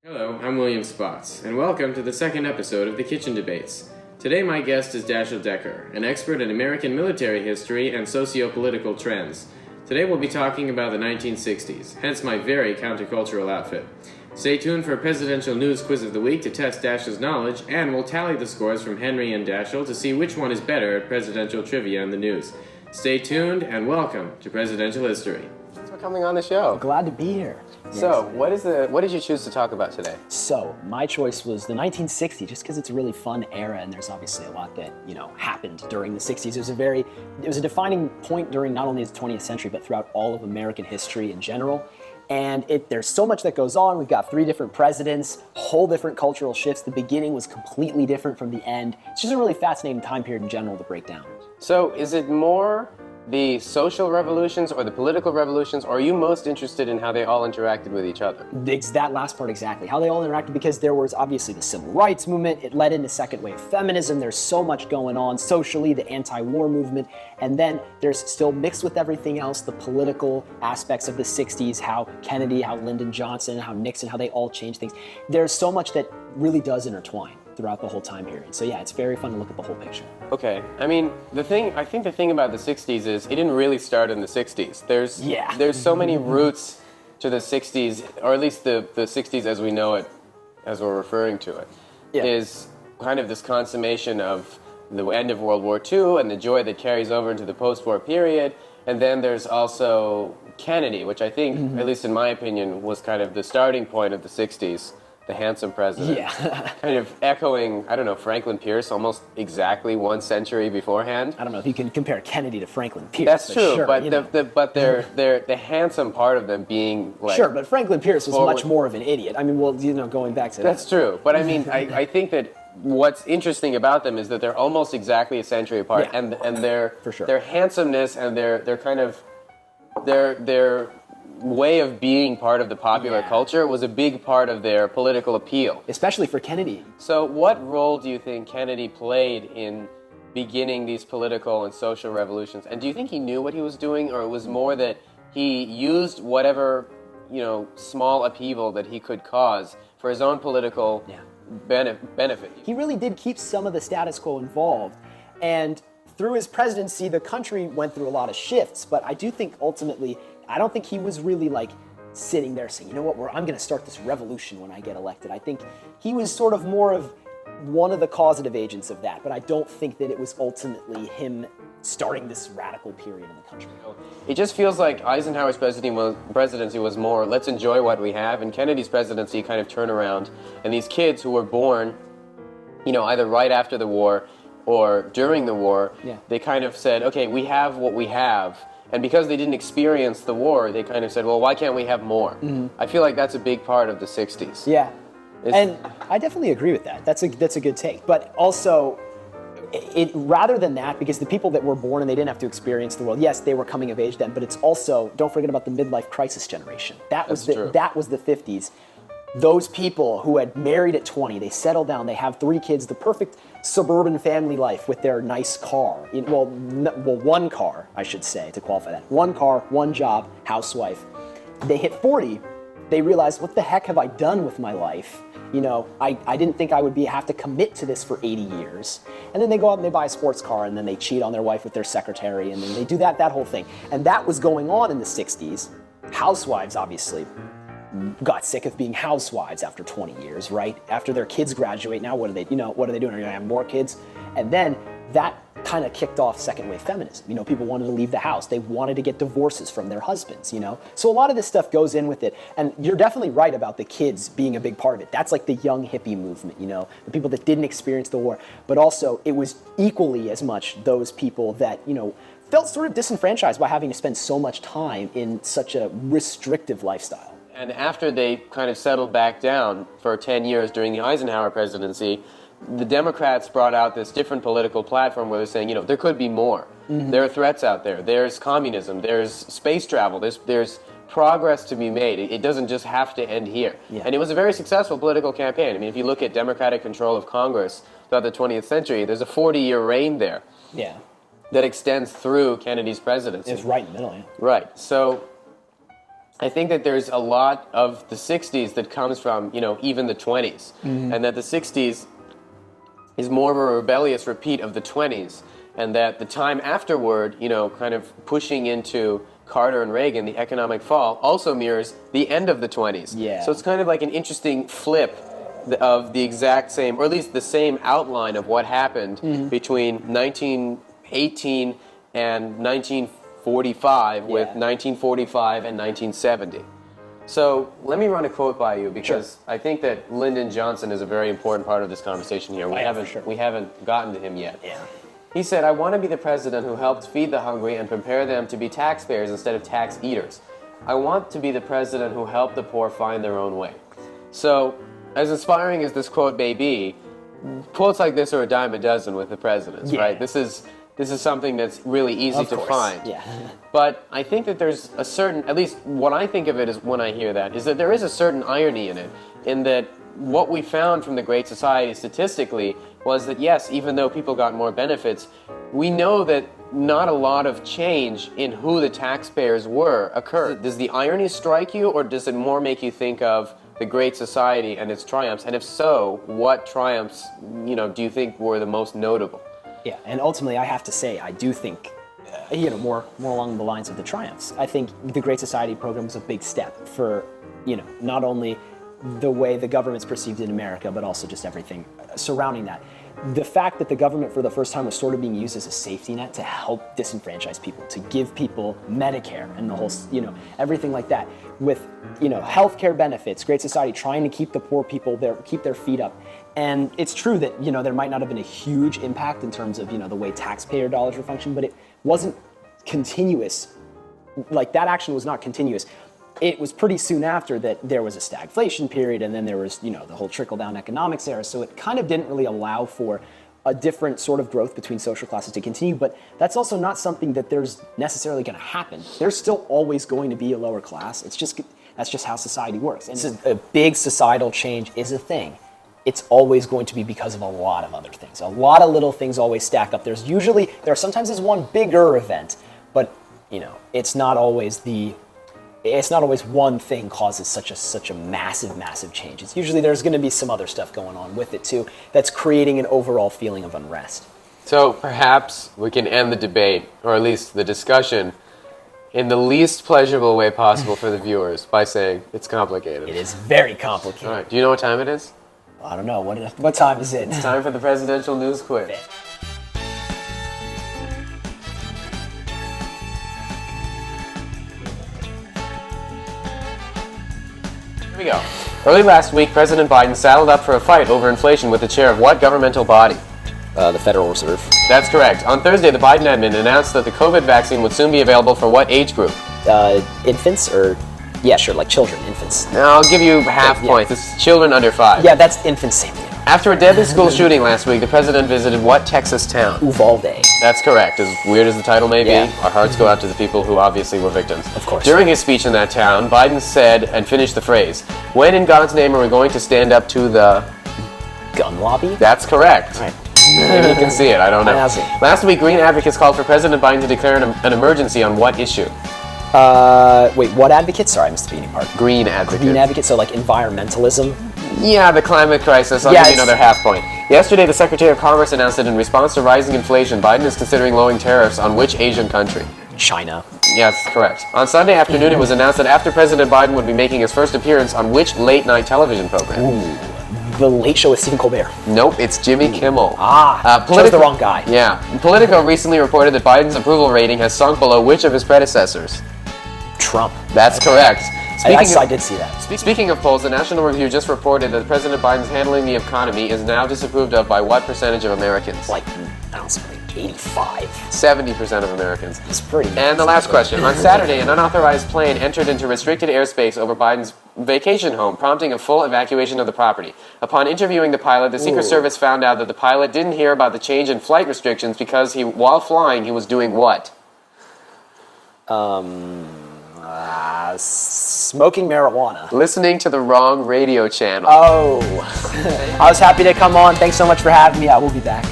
Hello, I'm William Spots, and welcome to the second episode of the Kitchen Debates. Today my guest is Dashiell Decker, an expert in American military history and socio-political trends. Today we'll be talking about the 1960s, hence my very countercultural outfit. Stay tuned for a presidential news quiz of the week to test Dashiell's knowledge, and we'll tally the scores from Henry and Dashiell to see which one is better at presidential trivia in the news. Stay tuned, and welcome to Presidential History. Thanks for coming on the show. Glad to be here. So, what did you choose to talk about today? So, my choice was the 1960s, just because it's a really fun era, and there's obviously a lot that, happened during the 60s. It was a defining point during not only the 20th century, but throughout all of American history in general. And there's so much that goes on. We've got 3 different presidents, whole different cultural shifts. The beginning was completely different from the end. It's just a really fascinating time period in general to break down. So, is it more the social revolutions or the political revolutions, or are you most interested in how they all interacted with each other? It's that last part exactly, how they all interacted, because there was obviously the civil rights movement, it led into second wave feminism, there's so much going on socially, the anti-war movement, and then there's still mixed with everything else, the political aspects of the 60s, how Kennedy, how Lyndon Johnson, how Nixon, how they all changed things. There's so much that really does intertwine throughout the whole time period. So yeah, it's very fun to look at the whole picture. Okay, I mean, I think the thing about the 60s is it didn't really start in the 60s. There's so many roots to the 60s, or at least the 60s as we know it, as we're referring to it, is kind of this consummation of the end of World War II and the joy that carries over into the post-war period. And then there's also Kennedy, which I think, at least in my opinion, was kind of the starting point of the 60s. The handsome president. Yeah. Kind of echoing, Franklin Pierce almost exactly 1 century beforehand. I don't know if you can compare Kennedy to Franklin Pierce. That's true, sure, but the handsome part of them being like... Sure, but Franklin Pierce was much more of an idiot. I mean, well, going back to that. That's true, but I mean, I think that what's interesting about them is that they're almost exactly a century apart, and their for sure. Their handsomeness and their kind of their way of being part of the popular culture was a big part of their political appeal. Especially for Kennedy. So what role do you think Kennedy played in beginning these political and social revolutions? And do you think he knew what he was doing, or it was more that he used whatever, small upheaval that he could cause for his own political benefit? He really did keep some of the status quo involved. And through his presidency, the country went through a lot of shifts, but I do think ultimately, I don't think he was really sitting there saying, you know what, I'm going to start this revolution when I get elected. I think he was sort of more of one of the causative agents of that, but I don't think that it was ultimately him starting this radical period in the country. It just feels like Eisenhower's presidency was more, let's enjoy what we have, and Kennedy's presidency kind of turned around, and these kids who were born, either right after the war or during the war, they kind of said, okay, we have what we have. And because they didn't experience the war, they kind of said, well, why can't we have more? I feel like that's a big part of the 60s. Yeah, and I definitely agree with that. That's a good take. But also, rather than that, because the people that were born and they didn't have to experience the world, yes, they were coming of age then, but it's also, don't forget about the midlife crisis generation. That was the 50s. Those people who had married at 20, they settle down, they have 3 kids, the perfect suburban family life with their nice car. Well, one car, I should say, to qualify that. 1 car, 1 job, housewife. They hit 40, they realize, what the heck have I done with my life? I didn't think I would have to commit to this for 80 years. And then they go out and they buy a sports car, and then they cheat on their wife with their secretary, and then they do that whole thing. And that was going on in the 60s. Housewives, obviously, got sick of being housewives after 20 years, right? After their kids graduate, now what are they doing? Are they going to have more kids? And then that kind of kicked off second wave feminism. People wanted to leave the house. They wanted to get divorces from their husbands, So a lot of this stuff goes in with it. And you're definitely right about the kids being a big part of it. That's like the young hippie movement, the people that didn't experience the war. But also it was equally as much those people that, felt sort of disenfranchised by having to spend so much time in such a restrictive lifestyle. And after they kind of settled back down for 10 years during the Eisenhower presidency, the Democrats brought out this different political platform where they're saying, there could be more. There are threats out there. There's communism. There's space travel. There's progress to be made. It doesn't just have to end here. And it was a very successful political campaign. I mean, if you look at Democratic control of Congress throughout the 20th century, there's a 40-year reign there. That extends through Kennedy's presidency. It's right in the middle, Right. So I think that there's a lot of the 60s that comes from, even the 20s. And that the 60s is more of a rebellious repeat of the 20s. And that the time afterward, kind of pushing into Carter and Reagan, the economic fall, also mirrors the end of the 20s. Yeah. So it's kind of like an interesting flip of the exact same, or at least the same outline of what happened between 1918 and 1945 with 1945 and 1970. So let me run a quote by you because I think that Lyndon Johnson is a very important part of this conversation here. We haven't gotten to him yet. Yeah. He said, "I want to be the president who helped feed the hungry and prepare them to be taxpayers instead of tax eaters. I want to be the president who helped the poor find their own way." So, as inspiring as this quote may be, quotes like this are a dime a dozen with the presidents, right? This is something that's really easy to find. Yeah. But I think that there's a certain, at least what I think of it is when I hear that, is that there is a certain irony in it, in that what we found from the Great Society statistically was that yes, even though people got more benefits, we know that not a lot of change in who the taxpayers were occurred. Does the irony strike you, or does it more make you think of the Great Society and its triumphs? And if so, what triumphs, do you think were the most notable? Yeah, and ultimately, I have to say, I do think, more along the lines of the triumphs. I think the Great Society program was a big step for, not only the way the government's perceived in America, but also just everything surrounding that. The fact that the government for the first time was sort of being used as a safety net to help disenfranchise people, to give people Medicare and the whole, everything like that. With, healthcare benefits, Great Society trying to keep the poor people there, keep their feet up. And it's true that, there might not have been a huge impact in terms of, the way taxpayer dollars were functioning, but it wasn't continuous. Like, that action was not continuous. It was pretty soon after that there was a stagflation period, and then there was, the whole trickle-down economics era. So it kind of didn't really allow for a different sort of growth between social classes to continue. But that's also not something that there's necessarily going to happen. There's still always going to be a lower class. That's just how society works. And a big societal change is a thing. It's always going to be because of a lot of other things. A lot of little things always stack up. Sometimes there's one bigger event, but it's not always one thing causes such a massive change. It's usually there's going to be some other stuff going on with it too that's creating an overall feeling of unrest. So perhaps we can end the debate, or at least the discussion, in the least pleasurable way possible for the viewers by saying it's complicated. It is very complicated. All right. Do you know what time it is? I don't know. What time is it? It's time for the presidential news quiz. Here we go. Early last week, President Biden saddled up for a fight over inflation with the chair of what governmental body? The Federal Reserve. That's correct. On Thursday, the Biden admin announced that the COVID vaccine would soon be available for what age group? Infants or... Yeah, sure, like children, infants. Now, I'll give you half points. It's children under 5. Yeah, that's infancy. After a deadly school shooting last week, the president visited what Texas town? Uvalde. That's correct. As weird as the title may be, Yeah. our hearts go out to the people who obviously were victims. Of course. During his speech in that town, Biden said, and finished the phrase, "When in God's name are we going to stand up to the..." Gun lobby? That's correct. Right. Maybe you can see it, I don't know. I see. Last week, Green advocates called for President Biden to declare an emergency on what issue? Wait, what advocates? Sorry, I missed the beginning part. Green advocates. Green advocates, so like environmentalism? Yeah, the climate crisis. I'll give you another half point. Yesterday, the Secretary of Commerce announced that in response to rising inflation, Biden is considering lowering tariffs on which Asian country? China. Yes, correct. On Sunday afternoon, it was announced that after President Biden would be making his first appearance on which late-night television program? Ooh. The Late Show with Stephen Colbert. Nope, it's Jimmy Kimmel. Chose the wrong guy. Yeah. Politico recently reported that Biden's approval rating has sunk below which of his predecessors? Trump. That's correct. I did see that. Speaking of polls, the National Review just reported that President Biden's handling the economy is now disapproved of by what percentage of Americans? Like, I don't know, like 85. 70% of Americans. It's pretty. And the last question. On Saturday, an unauthorized plane entered into restricted airspace over Biden's vacation home, prompting a full evacuation of the property. Upon interviewing the pilot, the Secret Service found out that the pilot didn't hear about the change in flight restrictions because while flying, he was doing what? Smoking marijuana. Listening to the wrong radio channel. Oh. I was happy to come on. Thanks so much for having me. I will be back.